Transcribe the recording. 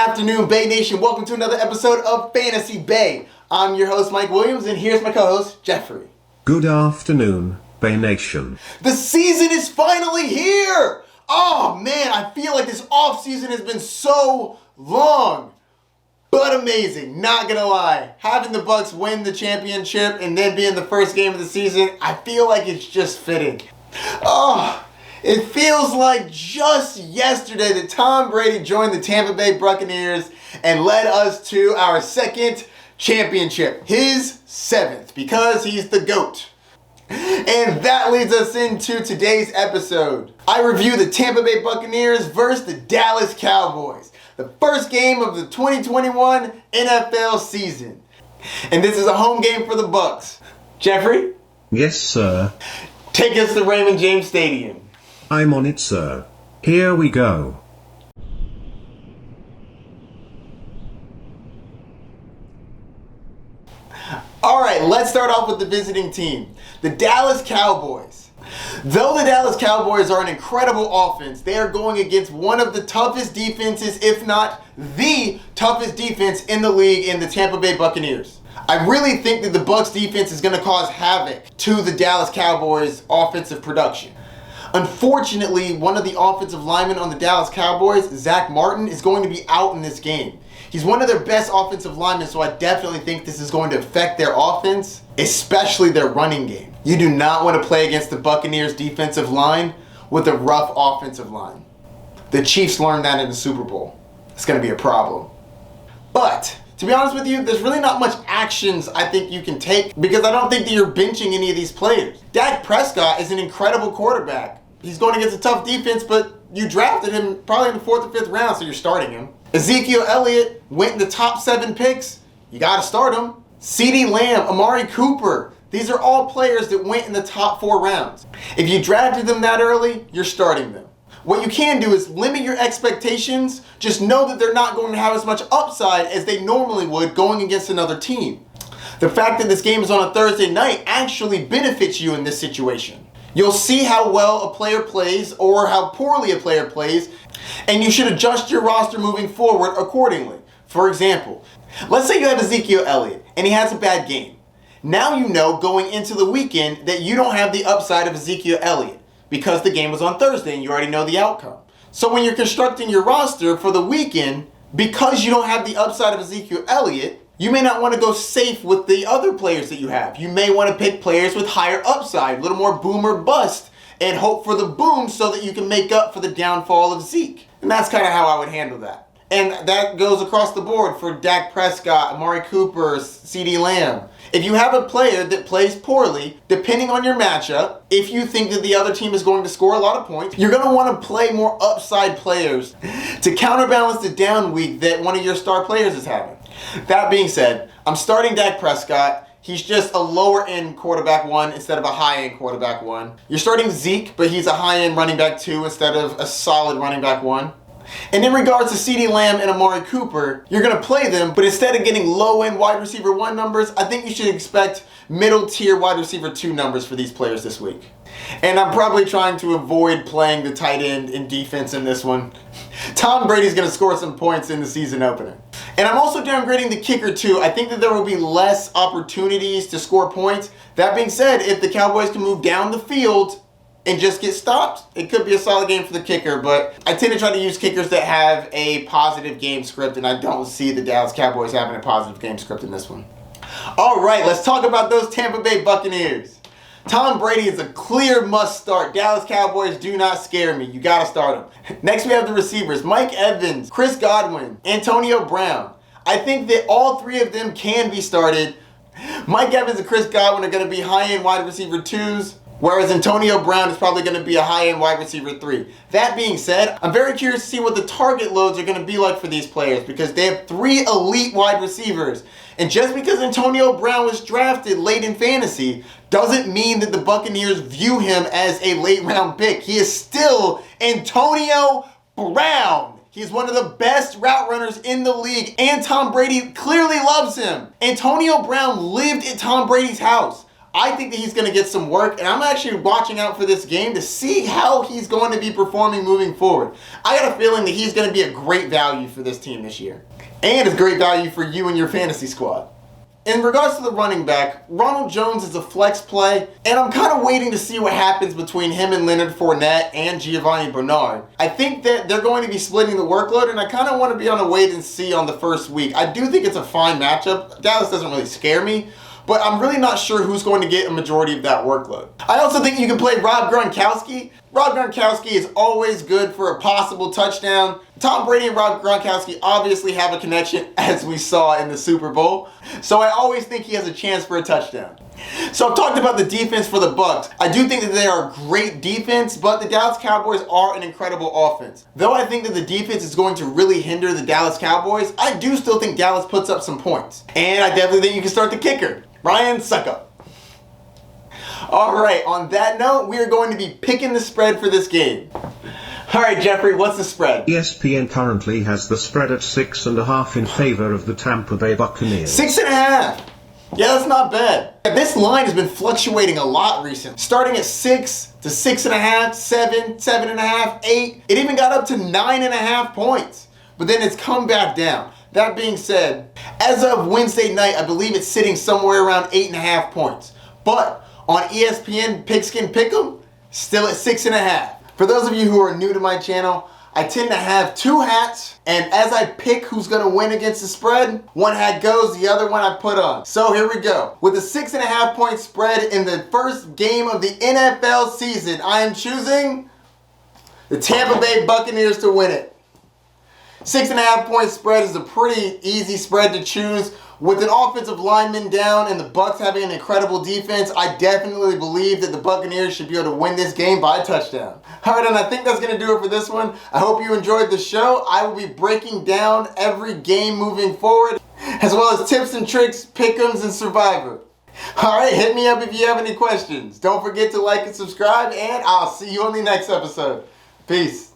afternoon, Bay Nation. Welcome to another episode of Fantasy Bay. I'm your host, Mike Williams, and here's my co-host, Geoffrey. Good afternoon, Bay Nation. The season is finally here! Oh man, I feel like this off-season has been so long, but amazing, not gonna lie. Having the Bucs win the championship and then being the first game of the season, I feel like it's just fitting. It feels like just yesterday that Tom Brady joined the Tampa Bay Buccaneers and led us to our second championship. His seventh, because he's the GOAT. And that leads us into today's episode. I review the Tampa Bay Buccaneers versus the Dallas Cowboys. The first game of the 2021 NFL season. And this is a home game for the Bucs. Geoffrey? Yes, sir. Take us to Raymond James Stadium. I'm on it, sir. Here we go. Alright, let's start off with the visiting team, the Dallas Cowboys. Though the Dallas Cowboys are an incredible offense, they are going against one of the toughest defenses, if not the toughest defense in the league in the Tampa Bay Buccaneers. I really think that the Bucs defense is going to cause havoc to the Dallas Cowboys offensive production. Unfortunately, one of the offensive linemen on the Dallas Cowboys, Zach Martin, is going to be out in this game. He's one of their best offensive linemen, so I definitely think this is going to affect their offense, especially their running game. You do not want to play against the Buccaneers defensive line with a rough offensive line. The Chiefs learned that in the Super Bowl. It's going to be a problem. But to be honest with you, there's really not much actions I think you can take because I don't think that you're benching any of these players. Dak Prescott is an incredible quarterback. He's going against a tough defense, but you drafted him probably in the 4th or 5th round, so you're starting him. Ezekiel Elliott went in the top 7 picks. You got to start him. CeeDee Lamb, Amari Cooper. These are all players that went in the top 4 rounds. If you drafted them that early, you're starting them. What you can do is limit your expectations. Just know that they're not going to have as much upside as they normally would going against another team. The fact that this game is on a Thursday night actually benefits you in this situation. You'll see how well a player plays or how poorly a player plays, and you should adjust your roster moving forward accordingly. For example, let's say you have Ezekiel Elliott and he has a bad game. Now you know going into the weekend that you don't have the upside of Ezekiel Elliott because the game was on Thursday and you already know the outcome. So when you're constructing your roster for the weekend, because you don't have the upside of Ezekiel Elliott, you may not want to go safe with the other players that you have. You may want to pick players with higher upside, a little more boom or bust, and hope for the boom so that you can make up for the downfall of Zeke. And that's kind of how I would handle that. And that goes across the board for Dak Prescott, Amari Cooper, CeeDee Lamb. If you have a player that plays poorly, depending on your matchup, if you think that the other team is going to score a lot of points, you're going to want to play more upside players to counterbalance the down week that one of your star players is having. That being said, I'm starting Dak Prescott. He's just a lower end quarterback 1 instead of a high end quarterback 1. You're starting Zeke, but he's a high end running back 2 instead of a solid running back 1. And in regards to CeeDee Lamb and Amari Cooper, you're going to play them, but instead of getting low-end wide receiver 1 numbers, I think you should expect middle-tier wide receiver 2 numbers for these players this week. And I'm probably trying to avoid playing the tight end in defense in this one. Tom Brady's going to score some points in the season opener. And I'm also downgrading the kicker too. I think that there will be less opportunities to score points. That being said, if the Cowboys can move down the field and just get stopped, it could be a solid game for the kicker, but I tend to try to use kickers that have a positive game script, and I don't see the Dallas Cowboys having a positive game script in this one. All right, let's talk about those Tampa Bay Buccaneers. Tom Brady is a clear must start. Dallas Cowboys do not scare me. You got to start them. Next, we have the receivers, Mike Evans, Chris Godwin, Antonio Brown. I think that all 3 of them can be started. Mike Evans and Chris Godwin are going to be high-end wide receiver 2s. Whereas Antonio Brown is probably going to be a high-end wide receiver 3. That being said, I'm very curious to see what the target loads are going to be like for these players because they have 3 elite wide receivers. And just because Antonio Brown was drafted late in fantasy doesn't mean that the Buccaneers view him as a late-round pick. He is still Antonio Brown. He's one of the best route runners in the league, and Tom Brady clearly loves him. Antonio Brown lived at Tom Brady's house. I think that he's going to get some work, and I'm actually watching out for this game to see how he's going to be performing moving forward. I got a feeling that he's going to be a great value for this team this year. And it's great value for you and your fantasy squad. In regards to the running back, Ronald Jones is a flex play, and I'm kind of waiting to see what happens between him and Leonard Fournette and Giovanni Bernard. I think that they're going to be splitting the workload, and I kind of want to be on a wait and see on the first week. I do think it's a fine matchup. Dallas doesn't really scare me, but I'm really not sure who's going to get a majority of that workload. I also think you can play Rob Gronkowski. Rob Gronkowski is always good for a possible touchdown. Tom Brady and Rob Gronkowski obviously have a connection, as we saw in the Super Bowl. So I always think he has a chance for a touchdown. So I've talked about the defense for the Bucs. I do think that they are a great defense, but the Dallas Cowboys are an incredible offense. Though I think that the defense is going to really hinder the Dallas Cowboys, I do still think Dallas puts up some points. And I definitely think you can start the kicker, Ryan Suckup. Alright, on that note, we are going to be picking the spread for this game. Alright, Geoffrey, what's the spread? ESPN currently has the spread at 6.5 in favor of the Tampa Bay Buccaneers. 6.5! Yeah, that's not bad. This line has been fluctuating a lot recently. Starting at 6 to 6.5, 7, 7.5, 8. It even got up to 9.5 points. But then it's come back down. That being said, as of Wednesday night, I believe it's sitting somewhere around 8.5 points. But on ESPN Pigskin Pick'em, still at 6.5. For those of you who are new to my channel, I tend to have two hats, and as I pick who's going to win against the spread, one hat goes, the other one I put on. So here we go. With the 6.5 point spread in the first game of the NFL season, I am choosing the Tampa Bay Buccaneers to win it. 6.5 point spread is a pretty easy spread to choose. With an offensive lineman down and the Bucs having an incredible defense, I definitely believe that the Buccaneers should be able to win this game by a touchdown. Alright, and I think that's going to do it for this one. I hope you enjoyed the show. I will be breaking down every game moving forward, as well as tips and tricks, pick'ems, and Survivor. Alright, hit me up if you have any questions. Don't forget to like and subscribe, and I'll see you on the next episode. Peace.